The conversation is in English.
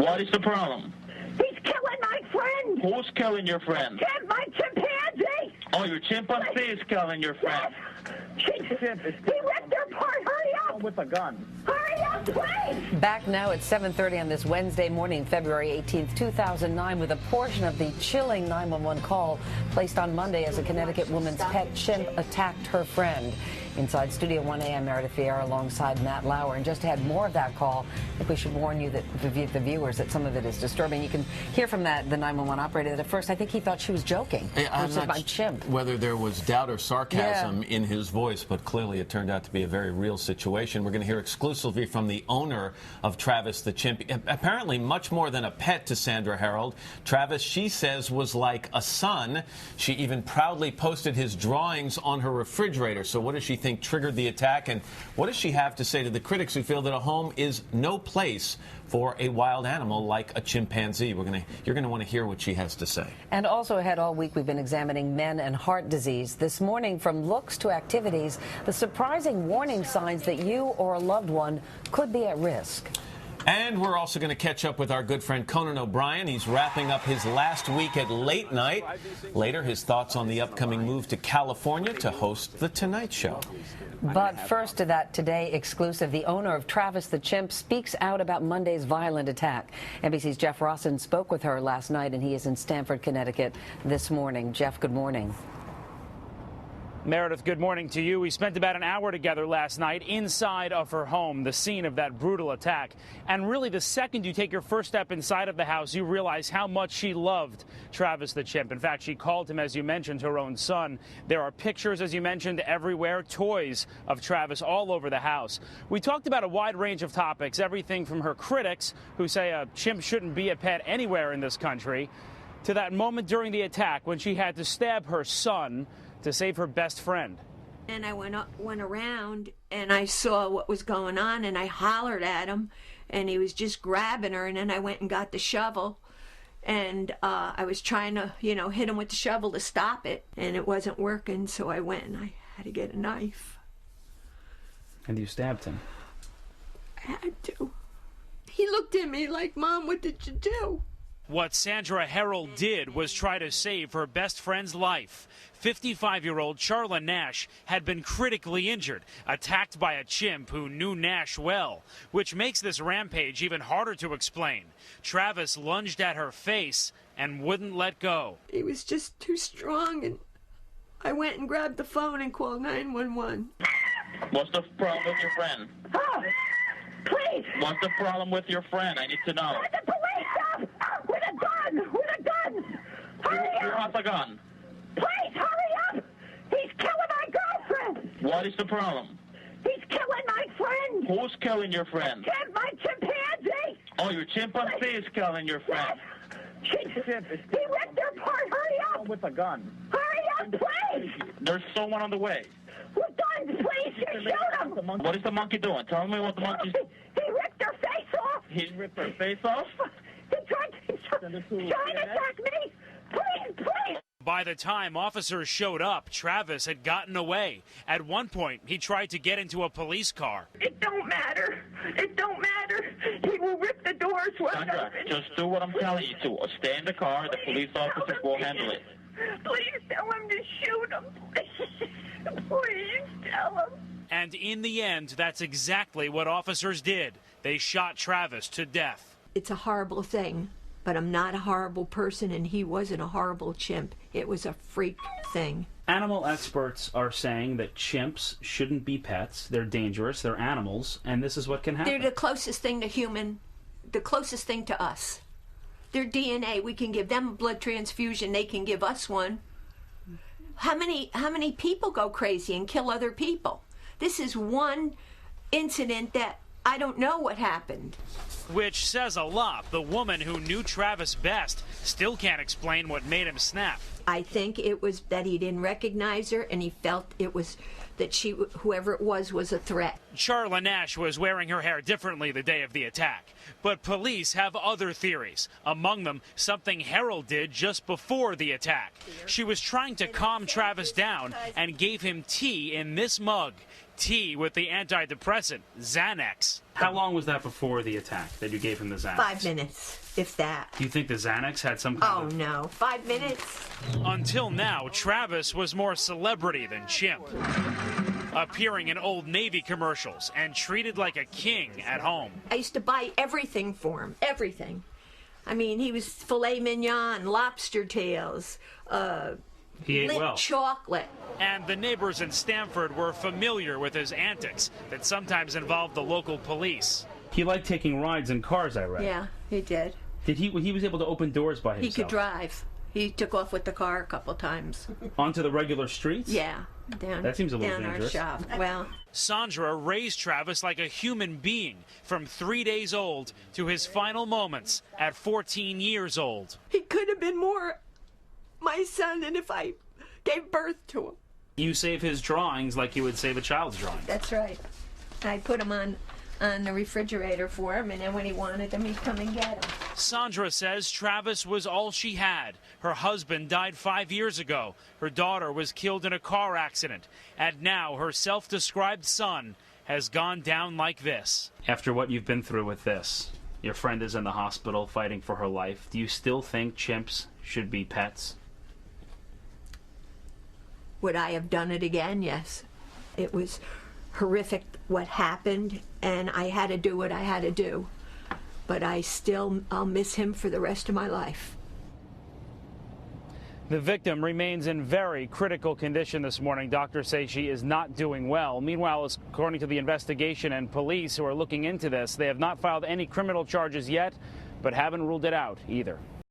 What is the problem? He's killing my friend. Who's killing your friend? Chimp, my chimpanzee. Oh, your chimpanzee is killing your friend. He ripped her apart. Hurry up. With a gun. Hurry up, please. Back now at 7:30 on this Wednesday morning, February 18th, 2009, with a portion of the chilling 911 call placed on Monday as a Connecticut woman's pet Chimp attacked her friend. Inside Studio 1A, I'm Meredith Vieira alongside Matt Lauer. And just to add more of that call, I think we should warn you that the viewers that some of it is disturbing. You can hear from the 911 operator that at first I think he thought she was joking. I'm not about Chimp. Whether there was doubt or sarcasm in his voice, but clearly it turned out to be a very real situation. We're going to hear exclusively from the owner of Travis the Chimp. Apparently much more than a pet to Sandra Harold. Travis, she says, was like a son. She even proudly posted his drawings on her refrigerator. So what does she think triggered the attack, and what does she have to say to the critics who feel that a home is no place for a wild animal like a chimpanzee? You're going to want to hear what she has to say. And also ahead all week, we've been examining men and heart disease. This morning, from looks to activities, the surprising warning signs that you or a loved one could be at risk. And we're also going to catch up with our good friend Conan O'Brien. He's wrapping up his last week at Late Night. Later, his thoughts on the upcoming move to California to host The Tonight Show. But first to that Today exclusive, the owner of Travis the Chimp speaks out about Monday's violent attack. NBC's Jeff Rossen spoke with her last night, and he is in Stamford, Connecticut this morning. Jeff, good morning. Meredith, good morning to you. We spent about an hour together last night inside of her home, the scene of that brutal attack. And really, the second you take your first step inside of the house, you realize how much she loved Travis the Chimp. In fact, she called him, as you mentioned, her own son. There are pictures, as you mentioned, everywhere, toys of Travis all over the house. We talked about a wide range of topics, everything from her critics, who say a chimp shouldn't be a pet anywhere in this country, to that moment during the attack when she had to stab her son to save her best friend. And I went around and I saw what was going on, and I hollered at him, and he was just grabbing her, and then I went and got the shovel, and I was trying to, hit him with the shovel to stop it, and it wasn't working, so I went and I had to get a knife. And you stabbed him? I had to. He looked at me like, "Mom, what did you do?" What Sandra Harold did was try to save her best friend's life. 55-year-old Charla Nash had been critically injured, attacked by a chimp who knew Nash well, which makes this rampage even harder to explain. Travis lunged at her face and wouldn't let go. He was just too strong, and I went and grabbed the phone and called 911. What's the problem with your friend? Oh, please. What's the problem with your friend? I need to know. Let the police up. With a gun. With a gun. Hurry Who up. wants a gun? Please, hurry up. He's killing my girlfriend. What is the problem? He's killing my friend. Who's killing your friend? Chimp, my chimpanzee. Oh, your chimpanzee is killing your friend. He ripped her apart. Hurry up. With a gun. Hurry up, please. There's someone on the way. With guns, please. Shoot him. What is the monkey doing? Tell me what the monkey's... He ripped her face off. He ripped her face off? He's trying to attack me. Please, please. By the time officers showed up, Travis had gotten away. At one point, he tried to get into a police car. It don't matter. It don't matter. He will rip the doors wide Sandra, open. just do what I'm telling you to. Stay in the car. The police officers will handle it. Please tell him to shoot him. Please tell him. And in the end, that's exactly what officers did. They shot Travis to death. It's a horrible thing, but I'm not a horrible person, and he wasn't a horrible chimp. It was a freak thing. Animal experts are saying that chimps shouldn't be pets. They're dangerous, they're animals, and this is what can happen. They're the closest thing to human, the closest thing to us. Their DNA, we can give them a blood transfusion, they can give us one. How many people go crazy and kill other people? This is one incident that I don't know what happened. Which says a lot. The woman who knew Travis best still can't explain what made him snap. I think it was that he didn't recognize her, and he felt it was that whoever it was a threat. Charla Nash was wearing her hair differently the day of the attack. But police have other theories. Among them, something Harold did just before the attack. She was trying to calm Travis down and gave him tea in this mug. tea with the antidepressant, Xanax. How long was that before the attack that you gave him the Xanax? 5 minutes, if that. Do you think the Xanax had some kind of... Oh, no. 5 minutes? Until now, Travis was more celebrity than Chimp, appearing in Old Navy commercials and treated like a king at home. I used to buy everything for him, everything. I mean, he was filet mignon, lobster tails, He ate lit well. chocolate. And the neighbors in Stamford were familiar with his antics that sometimes involved the local police. He liked taking rides in cars, I read. Yeah, he did. He was able to open doors by himself? He could drive. He took off with the car a couple times. Onto the regular streets? Yeah. Down, that seems a little down dangerous. Our shop. Well, Sandra raised Travis like a human being from 3 days old to his final moments at 14 years old. he could have been more my son than if I gave birth to him. You save his drawings like you would save a child's drawing. That's right. I put him on the refrigerator for him, and then when he wanted them, he'd come and get them. Sandra says Travis was all she had. Her husband died 5 years ago. Her daughter was killed in a car accident. And now her self-described son has gone down like this. After what you've been through with this, your friend is in the hospital fighting for her life. Do you still think chimps should be pets? Would I have done it again? Yes. It was horrific what happened, and I had to do what I had to do. But I'll miss him for the rest of my life. The victim remains in very critical condition this morning. Doctors say she is not doing well. Meanwhile, according to the investigation and police who are looking into this, they have not filed any criminal charges yet, but haven't ruled it out either.